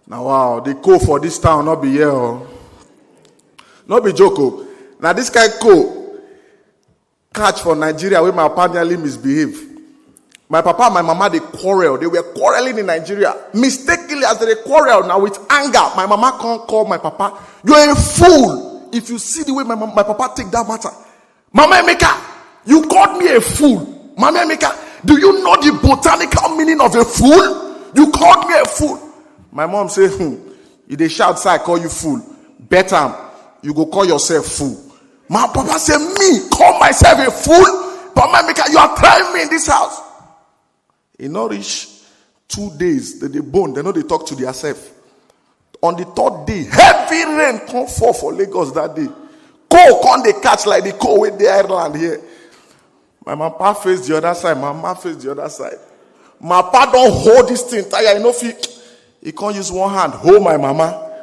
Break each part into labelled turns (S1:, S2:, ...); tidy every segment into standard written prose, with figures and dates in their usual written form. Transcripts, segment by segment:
S1: Now wow, the code for this town not be here. Not be joke. Now this guy code catch for Nigeria where my papa nearly misbehave. My papa and my mama, they quarrel. They were quarreling in Nigeria. Mistakenly, as they quarrel now with anger, my mama can't call my papa. You're a fool. If you see the way my papa take that matter. Mama Emeka, you called me a fool. Mama Emeka, do you know the botanical meaning of a fool? You called me a fool. My mom say, if they shout, say I call you fool. Better, you go call yourself fool. My papa say, me, call myself a fool? But Mama Emeka, you are trying me in this house. In not reach 2 days, they bone, they know they talk to themselves. On the third day, heavy rain come fall for Lagos that day. Cold come they catch like the cold with the Eireann here. My papa face the other side, my mama face the other side. My papa don't hold this thing tight. You know, he can't use one hand, hold my mama.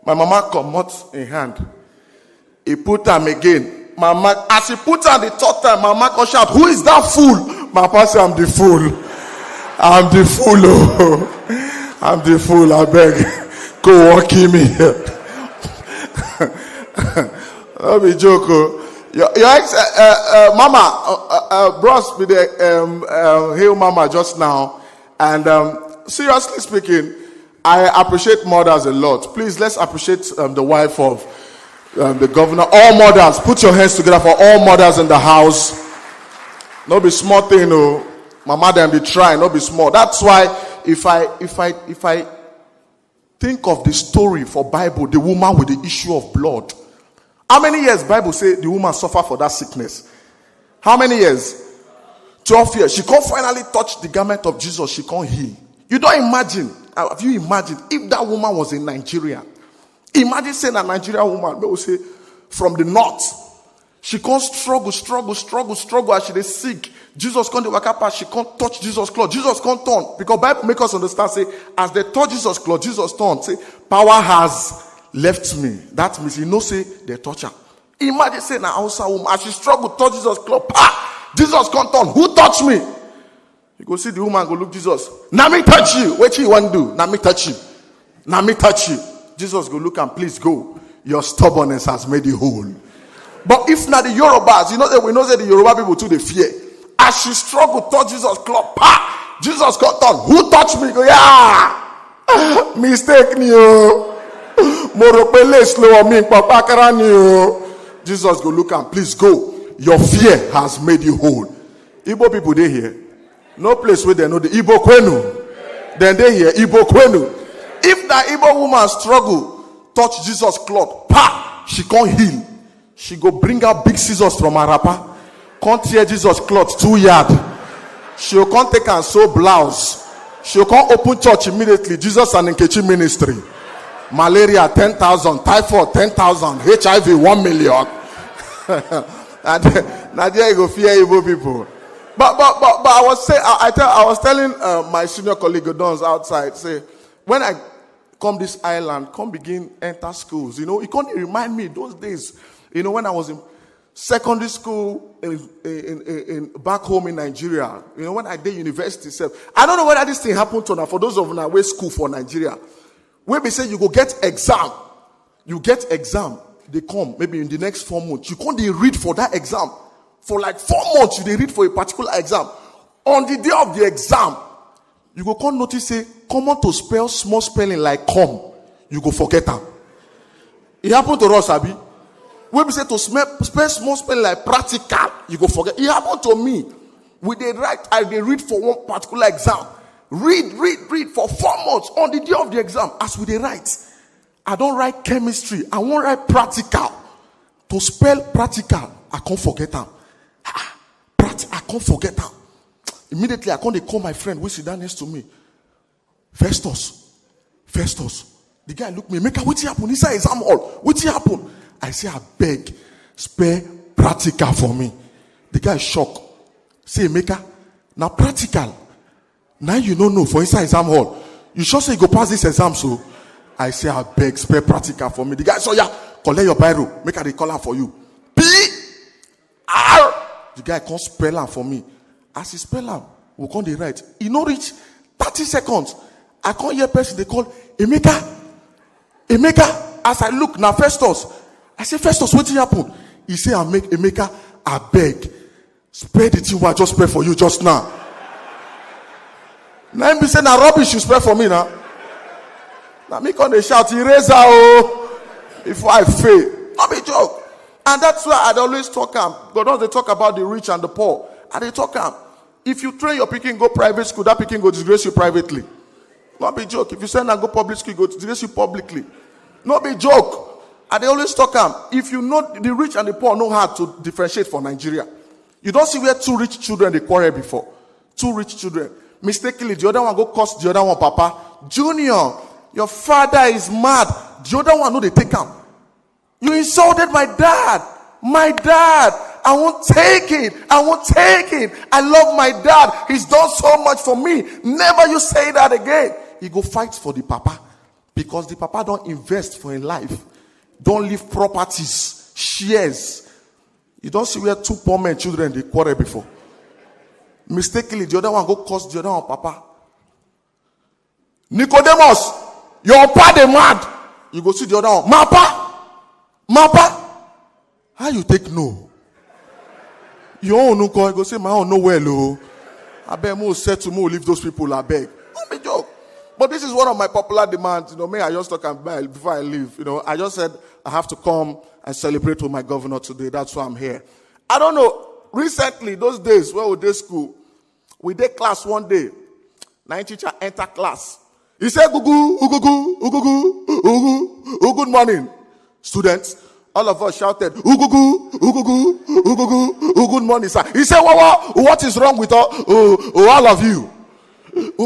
S1: My mama come out in hand. He put them again. Mama, as he put her the third time, mama come shout, who is that fool? My papa say, I'm the fool. I'm the fool, oh. I'm the fool, I beg. Go walk me here. Don't be joke, oh. Your ex, mama, bros, be the hail mama just now. And seriously speaking, I appreciate mothers a lot. Please, let's appreciate the wife of the governor. All mothers, put your hands together for all mothers in the house. No be small thing, oh. Mama them be trying, not be small. That's why if I think of the story for Bible, the woman with the issue of blood. How many years Bible say the woman suffer for that sickness? How many years? 12 years. She can't finally touch the garment of Jesus. She can't heal. You don't imagine. Have you imagined if that woman was in Nigeria? Imagine saying a Nigerian woman, they will say, from the north. She can't struggle as she is sick. Jesus can't wake up, she can't touch Jesus' cloth. Jesus can't turn. Because Bible make us understand, say, as they touch Jesus' cloth, Jesus turned. Say, power has left me. That means he knows, say, they touch her. Imagine saying an outside woman, as she struggle, touch Jesus' cloth. Jesus can't turn. Who touched me? You go see the woman, go look Jesus. Now me touch you. What you want to do? Now me touch you. Now me touch you. Jesus go look and please go. Your stubbornness has made you whole. But if not the Yorubas, you know that we know that the Yoruba people too, they fear. As she struggled, touch Jesus' cloth. Jesus got done. Who touched me? Go, yeah. Mistake you. Moropele slow me. Papa karani. Jesus go look and please go. Your fear has made you whole. Igbo people they here. No place where they know the Igbo kwenu. Then they hear Igbo kwenu. If that Igbo woman struggle, touch Jesus' cloth. She can't heal. She go bring out big scissors from her wrapper. Can't tear Jesus' cloth 2 yards. She'll can't take and sew blouse. She'll can't open church immediately. Jesus and Nkechi ministry. Malaria 10,000, typhoid 10,000, HIV 1 million. And now there you go fear evil people. But I was saying, I was telling my senior colleague Godons outside, say, when I come this island, come begin enter schools. You know, it can't remind me those days. You know, when I was in secondary school in back home in Nigeria, you know, when I did university itself, I don't know whether this thing happened to now. For those of you who school for Nigeria, where they say you go get exam, they come maybe in the next 4 months. You can't they read for that exam for like 4 months. They read for a particular exam. On the day of the exam, you go can't notice say common to spell small spelling like come, you go forget them. It happened to us, Abi. When we say to spell small spelling like practical, you go forget. It happened to me. We they write, they read for one particular exam. Read for 4 months on the day of the exam. As we they write, I don't write chemistry. I won't write practical. To spell practical, I can't forget them. I can't forget them. Immediately, I can't they call my friend who sit down next to me. Festus. The guy look me. Emeka, what happened? He said exam hall. What happened? I say, I beg, spare practical for me. The guy shocked. Say, Emeka, now practical. Now you don't know for inside exam hall. You sure say you go pass this exam, so I say, I beg, spare practical for me. The guy said, yeah, collect your biro. Make a call for you. P-R. The guy can't spell her for me. As he spell her, we can't write. He no reach 30 seconds. I can't hear person they call Emeka. Emeka, as I look now, Festus. I say, Festus, what happen? He say, I make Emeka, I beg. Spare the thing I just pray for you just now. Now him be saying, now rubbish you spare for me now. Now me come they shout, eraser oh, before I fail. Not be joke. And that's why I always talk God don't they talk about the rich and the poor. And they talk if you train your picking go private school, that picking go disgrace you privately. Not be joke. If you send and go public school, go disgrace you publicly. Not be joke. And they always talk if you know the rich and the poor know how to differentiate for Nigeria. You don't see where two rich children they quarrel before. Two rich children. Mistakenly, the other one go cost the other one, Papa. Junior, your father is mad. The other one know they take him. You insulted my dad. My dad. I won't take it. I won't take it. I love my dad. He's done so much for me. Never you say that again. He go fight for the papa. Because the papa don't invest for his life. Don't leave properties, shares. You don't see where two poor men children they quarrel before. Mistakenly, the other one go cost the other one, Papa. Nicodemus, your papa mad. You go see the other one, Mapa. How you take no? Your own no call. You go say my own no well, oh. I beg more said to more leave those people. I beg. Don't be joke. But this is one of my popular demands. May I just talk about before I leave. I just said I have to come and celebrate with my governor today. That's why I'm here. I don't know. Recently, those days when we did school, we did class one day. 9 teacher enter class. He said, good morning, students. All of us shouted, good morning, sir. He said, what is wrong with all of you?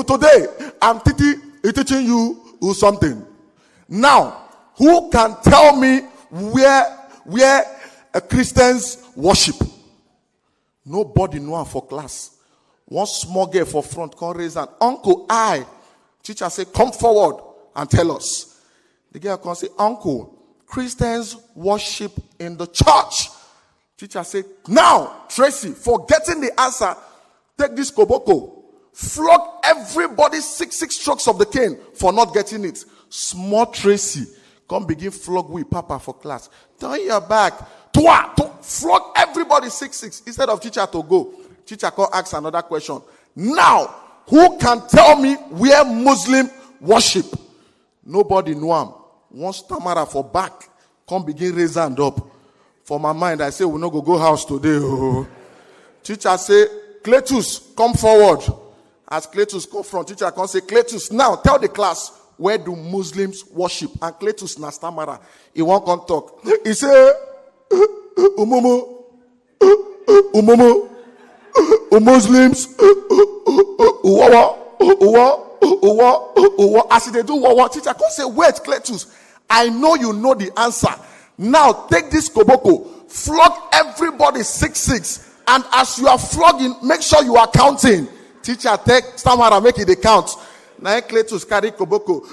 S1: Today, I'm teaching you something. Now, who can tell me where Christians worship? Nobody know for class. One small girl for front can raise an uncle. Teacher say, come forward and tell us. The girl can say, uncle, Christians worship in the church. Teacher say, now, Tracy, for getting the answer, take this koboko. Flog everybody 6 strokes of the cane for not getting it. Small Tracy, come begin flog with Papa for class. Turn your back. Flog everybody 6 instead of teacher to go. Teacher can ask another question. Now, who can tell me where Muslim worship? Nobody know him. One stammerer for back, come begin raise hand up. For my mind, I say we no go house today. Oh. Teacher say, Cletus, come forward. As Cletus come front, teacher can say, Cletus, now tell the class, where do Muslims worship? And Cletus na stammerer. He won't come talk. He say, Muslims, as they do, teacher can say, wait, Cletus, I know you know the answer. Now take this koboko, flog everybody 6, and as you are flogging, make sure you are counting. Teacher take stammerer, make it the count. Now Cletus carry koboko.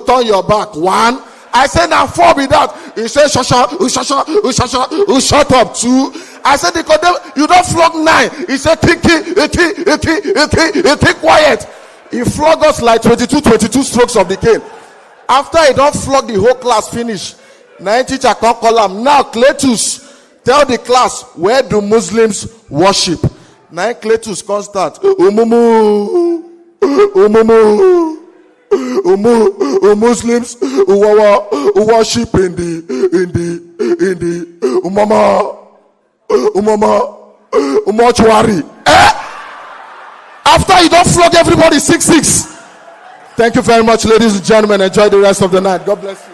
S1: Turn your back. 1. I say now 4 be that. He say shut up 2. I said you don't flog 9. He said keep quiet. He flog us like 22 strokes of the cane. After he don't flog the whole class finish, now teacher can't call him. Now Cletus, tell the class, where do Muslims worship? Now Cletus can't start. Muslims who worship in the mortuary. After you don't flog everybody 6. Thank you very much, ladies and gentlemen. Enjoy the rest of the night. God bless you.